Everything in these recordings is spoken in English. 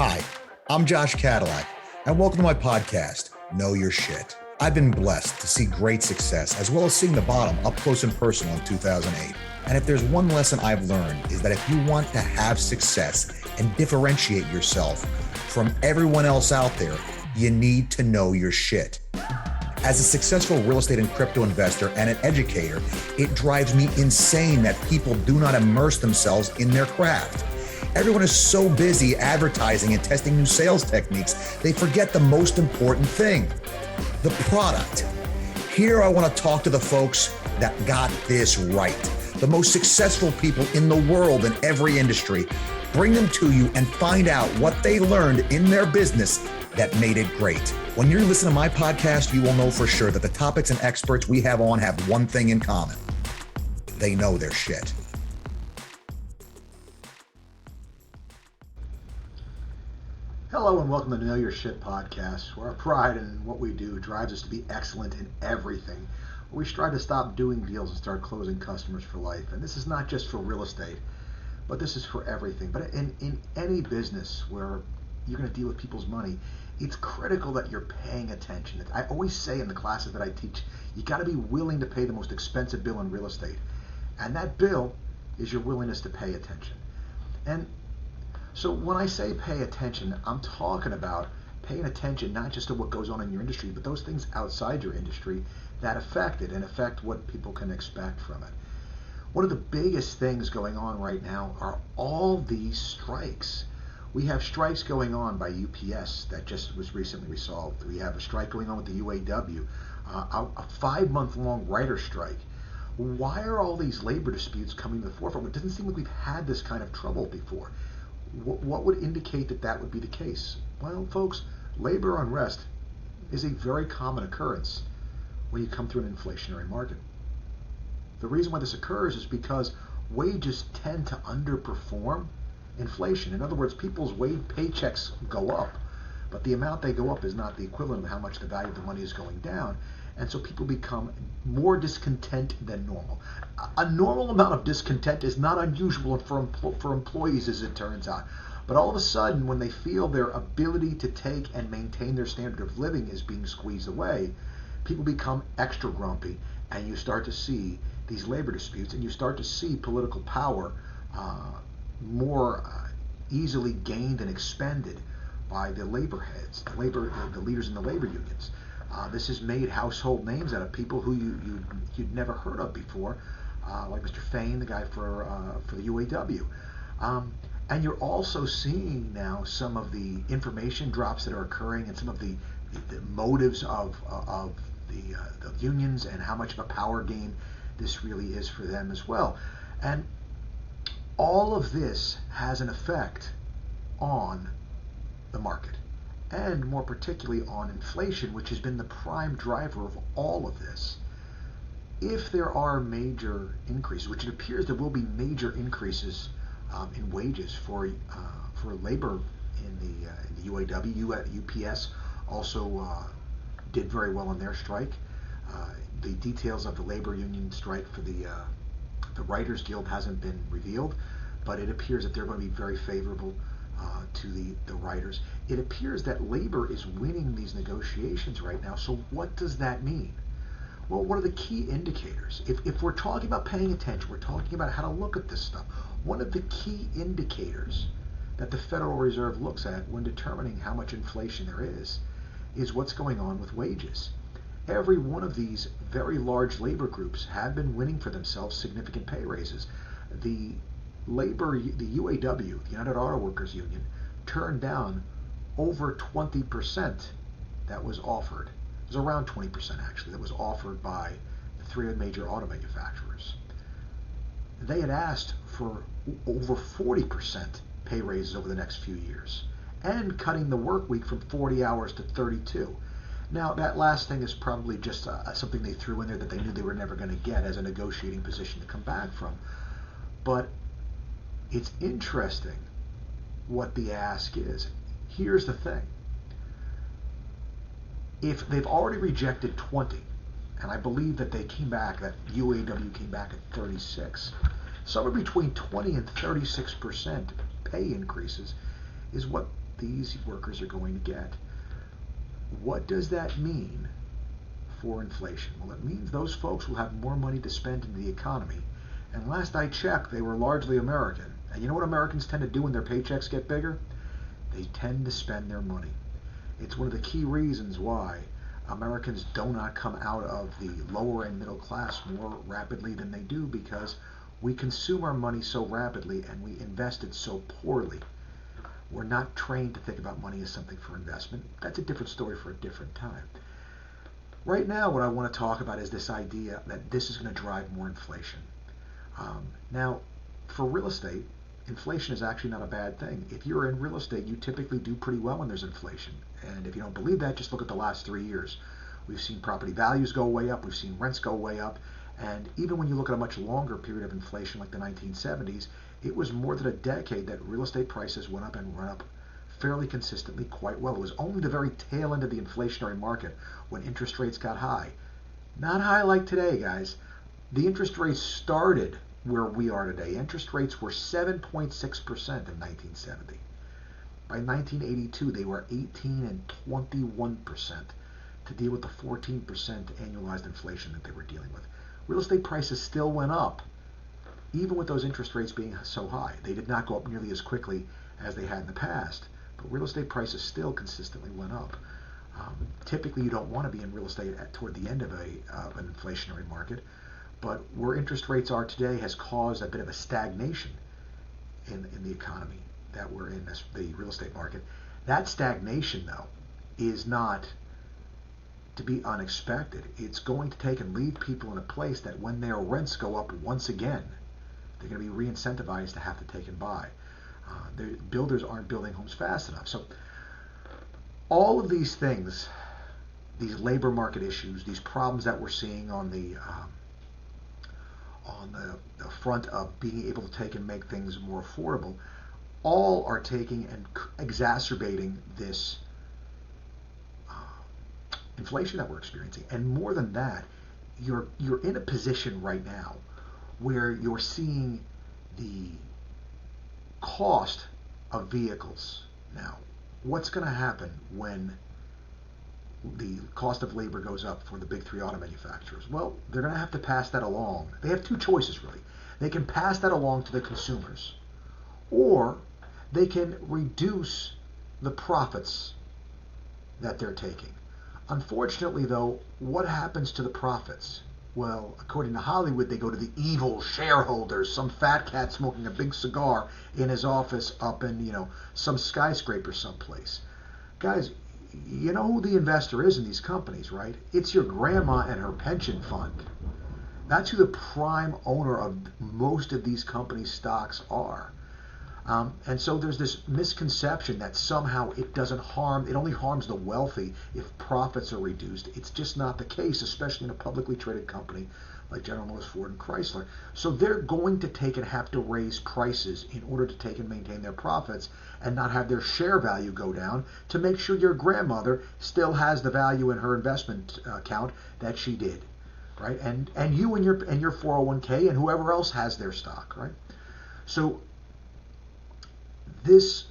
Hi, I'm Josh Cadillac, and welcome to my podcast, Know Your Shit. I've been blessed to see great success, as well as seeing the bottom up close and personal in 2008. And if there's one lesson I've learned, is that if you want to have success and differentiate yourself from everyone else out there, you need to know your shit. As a successful real estate and crypto investor and an educator, it drives me insane that people do not immerse themselves in their craft. Everyone is so busy advertising and testing new sales techniques, they forget the most important thing, the product. Here I want to talk to the folks that got this right, the most successful people in the world in every industry. Bring them to you and find out what they learned in their business that made it great. When you listen to my podcast, you will know for sure that the topics and experts we have on have one thing in common. They know their shit. Hello and welcome to Know Your Shit podcast, where our pride in what we do drives us to be excellent in everything. We strive to stop doing deals and start closing customers for life. And this is not just for real estate, but this is for everything. But in any business where you're going to deal with people's money, it's critical that you're paying attention. I always say in the classes that I teach, you got to be willing to pay the most expensive bill in real estate. And that bill is your willingness to pay attention. And so when I say pay attention, I'm talking about paying attention not just to what goes on in your industry, but those things outside your industry that affect it and affect what people can expect from it. One of the biggest things going on right now are all these strikes. We have strikes going on by UPS that just was recently resolved. We have a strike going on with the UAW, a 5-month-long writer strike. Why are all these labor disputes coming to the forefront? It doesn't seem like we've had this kind of trouble before. What would indicate that that would be the case? Well, folks, labor unrest is a very common occurrence when you come through an inflationary market. The reason why this occurs is because wages tend to underperform inflation. In other words, people's paychecks go up, but the amount they go up is not the equivalent of how much the value of the money is going down. And so people become more discontent than normal. A normal amount of discontent is not unusual for employees, as it turns out. But all of a sudden, when they feel their ability to take and maintain their standard of living is being squeezed away, people become extra grumpy, and you start to see these labor disputes, and you start to see political power more easily gained and expended by the labor heads, the leaders in the labor unions. This has made household names out of people who you'd never heard of before, like Mr. Fain, the guy for the UAW. And you're also seeing now some of the information drops that are occurring and some of the motives of the unions and how much of a power game this really is for them as well. And all of this has an effect on the market, and more particularly on inflation, which has been the prime driver of all of this. If there are major increases, which it appears there will be major increases in wages for labor in the UAW, UPS also did very well in their strike. The details of the labor union strike for the Writers Guild hasn't been revealed, but it appears that they're going to be very favorable to the writers. It appears that labor is winning these negotiations right now. So what does that mean? Well, what are the key indicators? If we're talking about paying attention, we're talking about how to look at this stuff. One of the key indicators that the Federal Reserve looks at when determining how much inflation there is what's going on with wages. Every one of these very large labor groups have been winning for themselves significant pay raises. The UAW, the United Auto Workers Union, turned down over 20% that was offered. It was around 20% actually that was offered by the three major auto manufacturers. They had asked for over 40% pay raises over the next few years and cutting the work week from 40 hours to 32. Now, that last thing is probably just something they threw in there that they knew they were never going to get as a negotiating position to come back from. But it's interesting what the ask is. Here's the thing. If they've already rejected 20, and I believe that they came back, that UAW came back at 36, somewhere between 20 and 36% pay increases is what these workers are going to get. What does that mean for inflation? Well, it means those folks will have more money to spend in the economy. And last I checked, they were largely American. And you know what Americans tend to do when their paychecks get bigger? They tend to spend their money. It's one of the key reasons why Americans do not come out of the lower and middle class more rapidly than they do, because we consume our money so rapidly and we invest it so poorly. We're not trained to think about money as something for investment. That's a different story for a different time. Right now, what I want to talk about is this idea that this is going to drive more inflation. Now, for real estate, inflation is actually not a bad thing. If you're in real estate, you typically do pretty well when there's inflation. And if you don't believe that, just look at the last 3 years. We've seen property values go way up. We've seen rents go way up. And even when you look at a much longer period of inflation like the 1970s, it was more than a decade that real estate prices went up and went up fairly consistently quite well. It was only the very tail end of the inflationary market when interest rates got high. Not high like today, guys. The interest rates started where we are today. Interest rates were 7.6% in 1970. By 1982, they were 18 and 21% to deal with the 14% annualized inflation that they were dealing with. Real estate prices still went up, even with those interest rates being so high. They did not go up nearly as quickly as they had in the past, but real estate prices still consistently went up. Typically, you don't want to be in real estate toward the end of an inflationary market, but where interest rates are today has caused a bit of a stagnation in the economy that we're in, the real estate market. That stagnation, though, is not to be unexpected. It's going to take and leave people in a place that when their rents go up once again, they're going to be re-incentivized to have to take and buy. The builders aren't building homes fast enough. So all of these things, these labor market issues, these problems that we're seeing on the front of being able to take and make things more affordable, all are taking and exacerbating this inflation that we're experiencing. And more than that, you're in a position right now where you're seeing the cost of vehicles. Now, what's going to happen when the cost of labor goes up for the big three auto manufacturers? Well, they're going to have to pass that along. They have two choices, really. They can pass that along to the consumers, or they can reduce the profits that they're taking. Unfortunately, though, what happens to the profits? Well, according to Hollywood, they go to the evil shareholders, some fat cat smoking a big cigar in his office up in, some skyscraper someplace. Guys, you know who the investor is in these companies, right? It's your grandma and her pension fund. That's who the prime owner of most of these companies' stocks are. And so there's this misconception that somehow it only harms the wealthy if profits are reduced. It's just not the case, especially in a publicly traded company like General Motors, Ford, and Chrysler. So they're going to take and have to raise prices in order to take and maintain their profits and not have their share value go down, to make sure your grandmother still has the value in her investment account that she did, right? And you and your 401k and whoever else has their stock, right? So this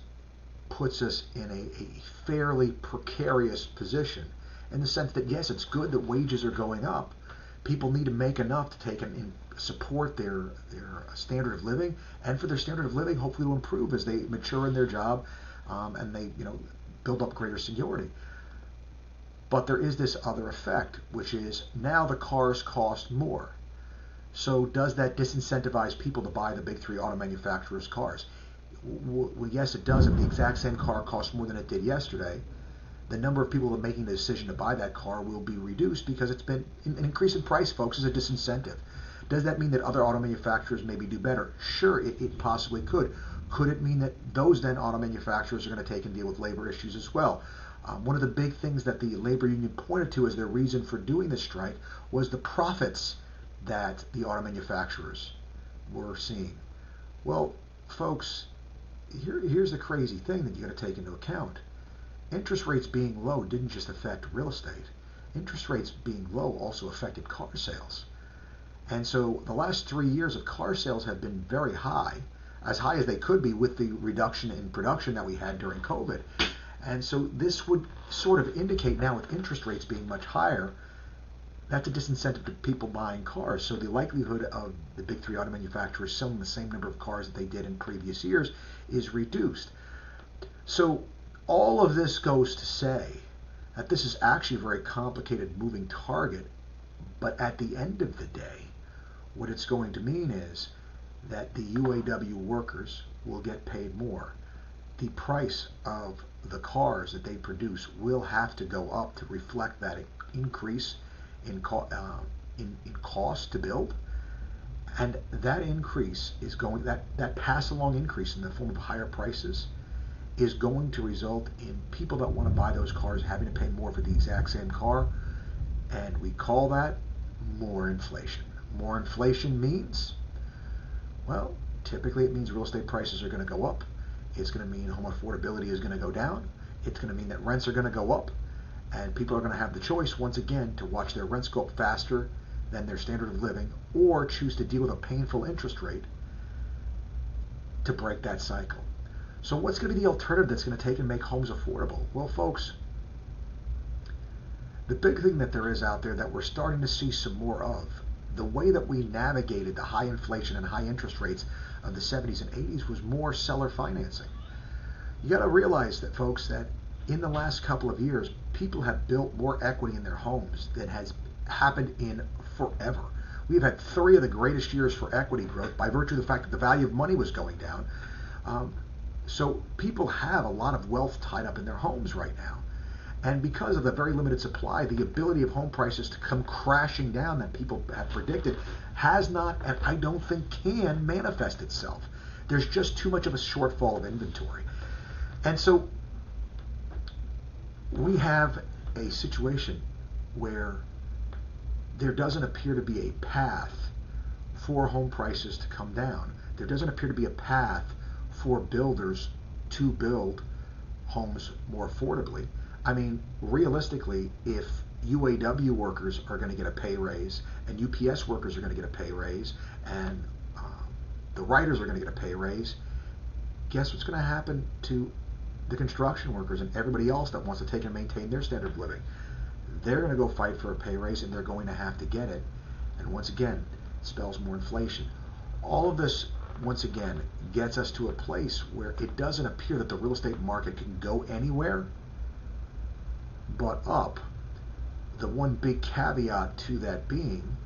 puts us in a fairly precarious position, in the sense that, yes, it's good that wages are going up. People need to make enough to take and support their standard of living, and for their standard of living hopefully will improve as they mature in their job and they build up greater seniority. But there is this other effect, which is now the cars cost more. So does that disincentivize people to buy the big three auto manufacturers' cars? Well, yes, it does. If the exact same car costs more than it did yesterday, the number of people that are making the decision to buy that car will be reduced, because it's been an increase in price, folks, is a disincentive. Does that mean that other auto manufacturers maybe do better? Sure, it possibly could. Could it mean that those then auto manufacturers are going to take and deal with labor issues as well? One of the big things that the labor union pointed to as their reason for doing this strike was the profits that the auto manufacturers were seeing. Well, folks, here's the crazy thing that you got to take into account. Interest rates being low didn't just affect real estate. Interest rates being low also affected car sales. And so the last 3 years of car sales have been very high. as high as they could be with the reduction in production that we had during COVID. And so this would sort of indicate now, with interest rates being much higher, that's a disincentive to people buying cars. So the likelihood of the big three auto manufacturers selling the same number of cars that they did in previous years is reduced. So all of this goes to say that this is actually a very complicated moving target, but at the end of the day, what it's going to mean is that the UAW workers will get paid more. The price of the cars that they produce will have to go up to reflect that increase in cost to build, and that increase is going, that pass along increase in the form of higher prices is going to result in people that want to buy those cars having to pay more for the exact same car, and we call that more inflation. More inflation means, well, typically it means real estate prices are going to go up. It's going to mean home affordability is going to go down. It's going to mean that rents are going to go up. And people are going to have the choice, once again, to watch their rents go up faster than their standard of living, or choose to deal with a painful interest rate to break that cycle. So what's going to be the alternative that's going to take and make homes affordable? Well, folks, the big thing that there is out there that we're starting to see some more of, the way that we navigated the high inflation and high interest rates of the 70s and 80s was more seller financing. You got to realize that, folks, that in the last couple of years, people have built more equity in their homes than has happened in forever. We've had 3 of the greatest years for equity growth by virtue of the fact that the value of money was going down. So people have a lot of wealth tied up in their homes right now. And because of the very limited supply, the ability of home prices to come crashing down that people have predicted has not, and I don't think can, manifest itself. There's just too much of a shortfall of inventory. And so we have a situation where there doesn't appear to be a path for home prices to come down. There doesn't appear to be a path for builders to build homes more affordably. I mean, realistically, if UAW workers are going to get a pay raise, and UPS workers are going to get a pay raise, and the writers are going to get a pay raise, guess what's going to happen to the construction workers and everybody else that wants to take and maintain their standard of living? They're going to go fight for a pay raise, and they're going to have to get it. And once again, it spells more inflation. All of this, once again, gets us to a place where it doesn't appear that the real estate market can go anywhere but up. The one big caveat to that being,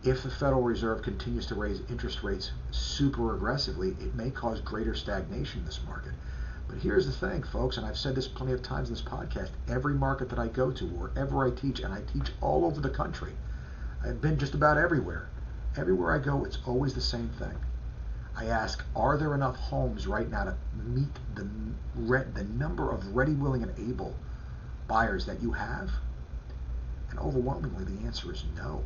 if the Federal Reserve continues to raise interest rates super aggressively, it may cause greater stagnation in this market. But here's the thing, folks, and I've said this plenty of times in this podcast, every market that I go to, wherever I teach, and I teach all over the country, I've been just about everywhere. Everywhere I go, it's always the same thing. I ask, are there enough homes right now to meet the number of ready, willing, and able buyers that you have? And overwhelmingly, the answer is no.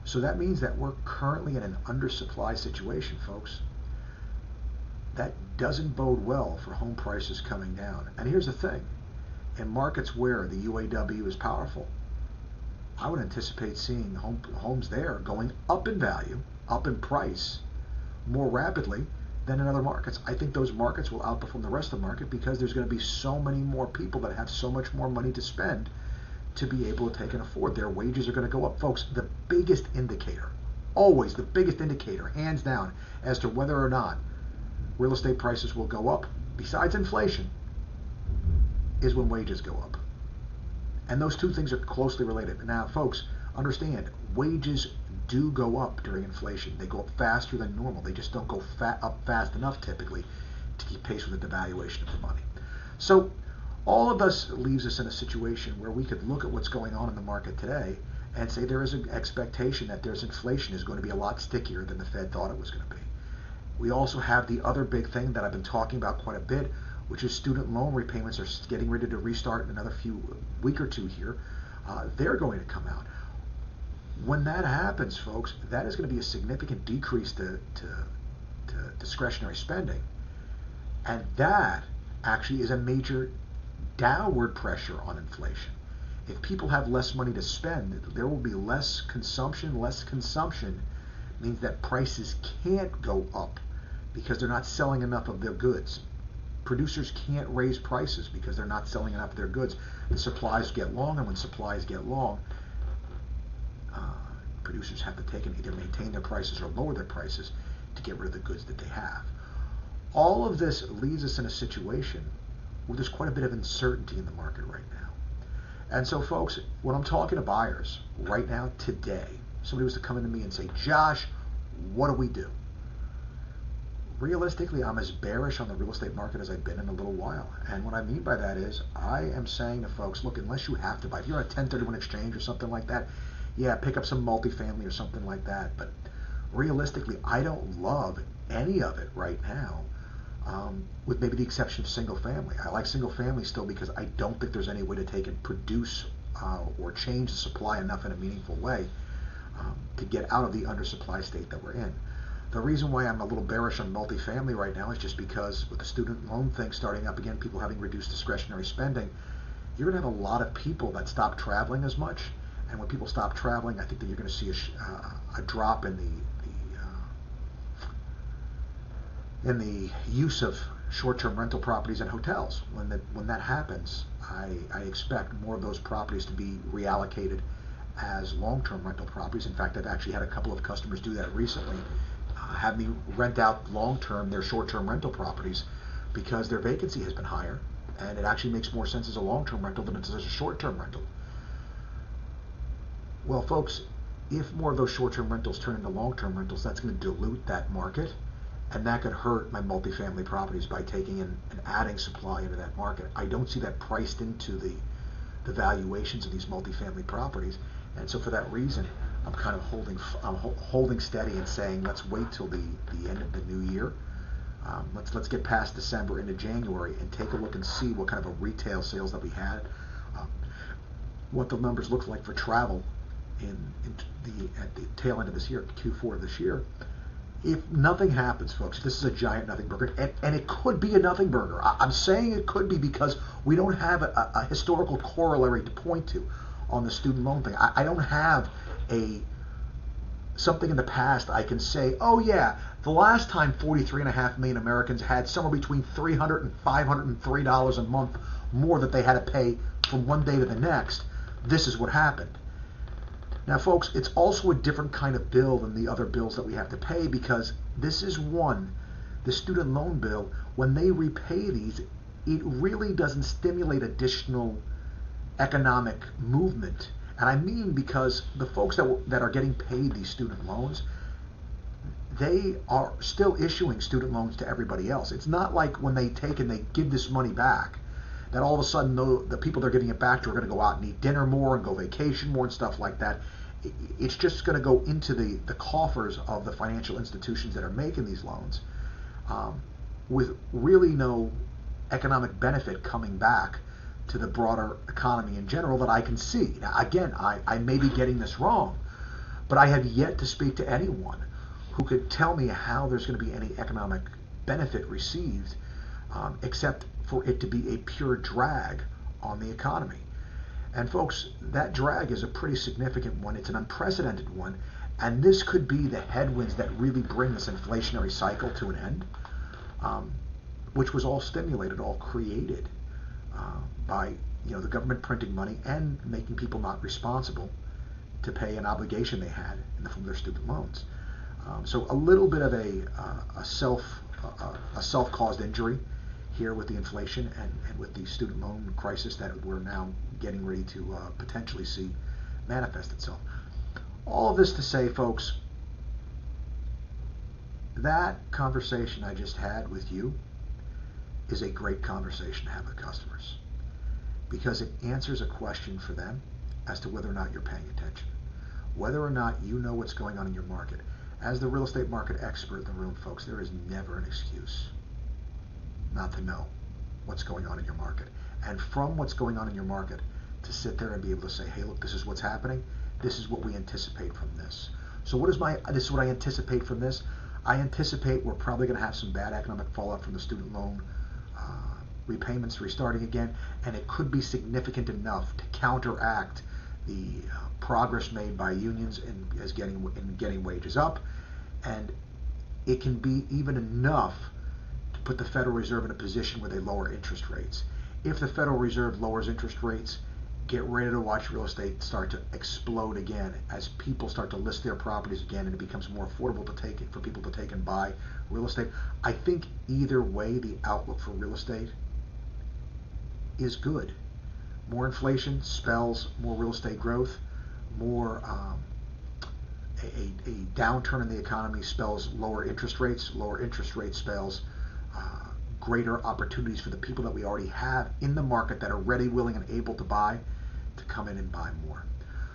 So that means that we're currently in an undersupply situation, folks. That doesn't bode well for home prices coming down. And here's the thing. In markets where the UAW is powerful, I would anticipate seeing homes there going up in value, up in price, more rapidly than in other markets. I think those markets will outperform the rest of the market because there's going to be so many more people that have so much more money to spend to be able to take and afford. Their wages are going to go up. Folks, the biggest indicator, always the biggest indicator, hands down, as to whether or not real estate prices will go up, besides inflation, is when wages go up. And those two things are closely related. Now, folks, understand, wages do go up during inflation. They go up faster than normal. They just don't go up fast enough, typically, to keep pace with the devaluation of the money. So all of this leaves us in a situation where we could look at what's going on in the market today and say there is an expectation that there's inflation is going to be a lot stickier than the Fed thought it was going to be. We also have the other big thing that I've been talking about quite a bit, which is student loan repayments are getting ready to restart in another week or two here. They're going to come out. When that happens, folks, that is going to be a significant decrease to discretionary spending. And that actually is a major downward pressure on inflation. If people have less money to spend, there will be less consumption. Less consumption means that prices can't go up because they're not selling enough of their goods. Producers can't raise prices because they're not selling enough of their goods. The supplies get long, and when supplies get long, producers have to take and either maintain their prices or lower their prices to get rid of the goods that they have. All of this leaves us in a situation where there's quite a bit of uncertainty in the market right now. And so, folks, when I'm talking to buyers right now, today, somebody was to come into me and say, Josh, what do we do? Realistically, I'm as bearish on the real estate market as I've been in a little while. And what I mean by that is I am saying to folks, look, unless you have to buy, if you're on a 1031 exchange or something like that, yeah, pick up some multifamily or something like that. But realistically, I don't love any of it right now, with maybe the exception of single family. I like single family still because I don't think there's any way to take and produce or change the supply enough in a meaningful way to get out of the undersupply state that we're in. The reason why I'm a little bearish on multifamily right now is just because with the student loan thing starting up again, people having reduced discretionary spending, you're going to have a lot of people that stop traveling as much. And when people stop traveling, I think that you're going to see a drop in the use of short-term rental properties and hotels. When that happens, I expect more of those properties to be reallocated as long-term rental properties. In fact, I've actually had a couple of customers do that recently, have me rent out long-term their short-term rental properties because their vacancy has been higher, and it actually makes more sense as a long-term rental than it does as a short-term rental. Well, folks, if more of those short-term rentals turn into long-term rentals, that's going to dilute that market, and that could hurt my multifamily properties by taking in and adding supply into that market. I don't see that priced into the valuations of these multifamily properties, and so for that reason, I'm kind of holding steady and saying let's wait till the end of the new year. Let's get past December into January and take a look and see what kind of a retail sales that we had, what the numbers look like for travel at the tail end of this year, Q4 of this year. If nothing happens, folks, this is a giant nothing burger, and it could be a nothing burger. I'm saying it could be because we don't have a historical corollary to point to on the student loan thing. I don't have something in the past I can say, oh yeah, the last time 43.5 million Americans had somewhere between $300 and $503 a month more that they had to pay from one day to the next, this is what happened. Now, folks, it's also a different kind of bill than the other bills that we have to pay because this is the student loan bill, when they repay these, it really doesn't stimulate additional economic movement. And I mean because the folks that are getting paid these student loans, they are still issuing student loans to everybody else. It's not like when they take and they give this money back, that all of a sudden the people they're giving it back to are going to go out and eat dinner more and go vacation more and stuff like that. It's just going to go into the coffers of the financial institutions that are making these loans, with really no economic benefit coming back to the broader economy in general that I can see. Now, again, I may be getting this wrong, but I have yet to speak to anyone who could tell me how there's going to be any economic benefit received, except for it to be a pure drag on the economy. And folks, that drag is a pretty significant one. It's an unprecedented one. And this could be the headwinds that really bring this inflationary cycle to an end, which was all stimulated, all created by the government printing money and making people not responsible to pay an obligation they had in the form of their student loans. So a little bit of a self-caused injury here with the inflation and with the student loan crisis that we're now getting ready to potentially see manifest itself. All of this to say, folks, that conversation I just had with you is a great conversation to have with customers because it answers a question for them as to whether or not you're paying attention, whether or not you know what's going on in your market. As the real estate market expert in the room, folks, there is never an excuse not to know what's going on in your market. And from what's going on in your market, to sit there and be able to say, hey, look, this is what's happening. This is what we anticipate from this. So this is what I anticipate from this. I anticipate we're probably going to have some bad economic fallout from the student loan repayments restarting again, and it could be significant enough to counteract the progress made by unions in getting wages up, and it can be even enough to put the Federal Reserve in a position where they lower interest rates. If the Federal Reserve lowers interest rates, get ready to watch real estate start to explode again as people start to list their properties again and it becomes more affordable to take it for people to take and buy real estate. I think either way, the outlook for real estate is good. More inflation spells more real estate growth. More a downturn in the economy spells lower interest rates. Lower interest rates spells greater opportunities for the people that we already have in the market that are ready, willing, and able to buy to come in and buy more.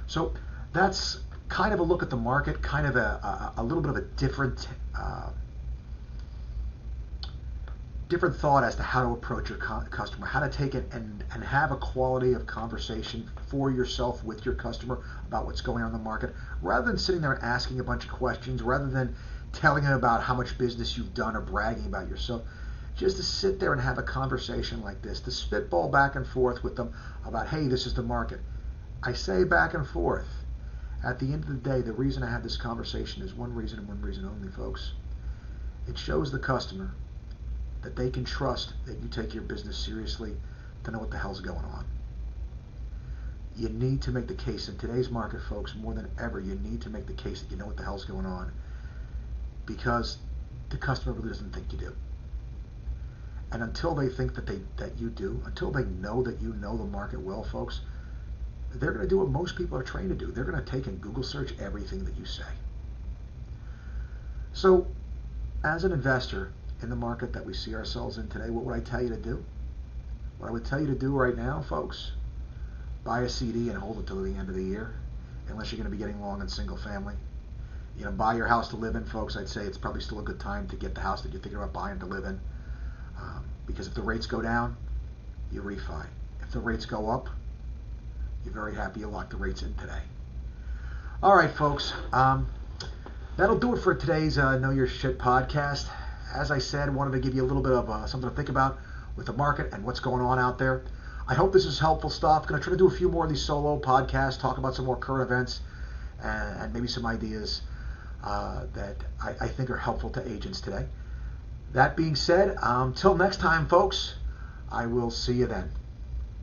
So that's kind of a look at the market, kind of a little bit of a different thought as to how to approach your customer, how to take it and have a quality of conversation for yourself with your customer about what's going on in the market, rather than sitting there and asking a bunch of questions, rather than telling them about how much business you've done or bragging about yourself. Just to sit there and have a conversation like this, to spitball back and forth with them about, hey, this is the market. I say back and forth. At the end of the day, the reason I have this conversation is one reason and one reason only, folks. It shows the customer that they can trust that you take your business seriously to know what the hell's going on. You need to make the case in today's market, folks, more than ever, you need to make the case that you know what the hell's going on, because the customer really doesn't think you do. And until they think that you do, until they know that you know the market well, folks, they're going to do what most people are trained to do. They're going to take and Google search everything that you say. So, as an investor in the market that we see ourselves in today, what would I tell you to do? What I would tell you to do right now, folks, buy a CD and hold it till the end of the year, unless you're going to be getting long in single family. Buy your house to live in, folks. I'd say it's probably still a good time to get the house that you're thinking about buying to live in. Because if the rates go down, you refi. If the rates go up, you're very happy you locked the rates in today. All right, folks. That'll do it for today's Know Your Shit podcast. As I said, wanted to give you a little bit of something to think about with the market and what's going on out there. I hope this is helpful stuff. Going to try to do a few more of these solo podcasts, talk about some more current events and maybe some ideas that I think are helpful to agents today. That being said, till next time, folks, I will see you then.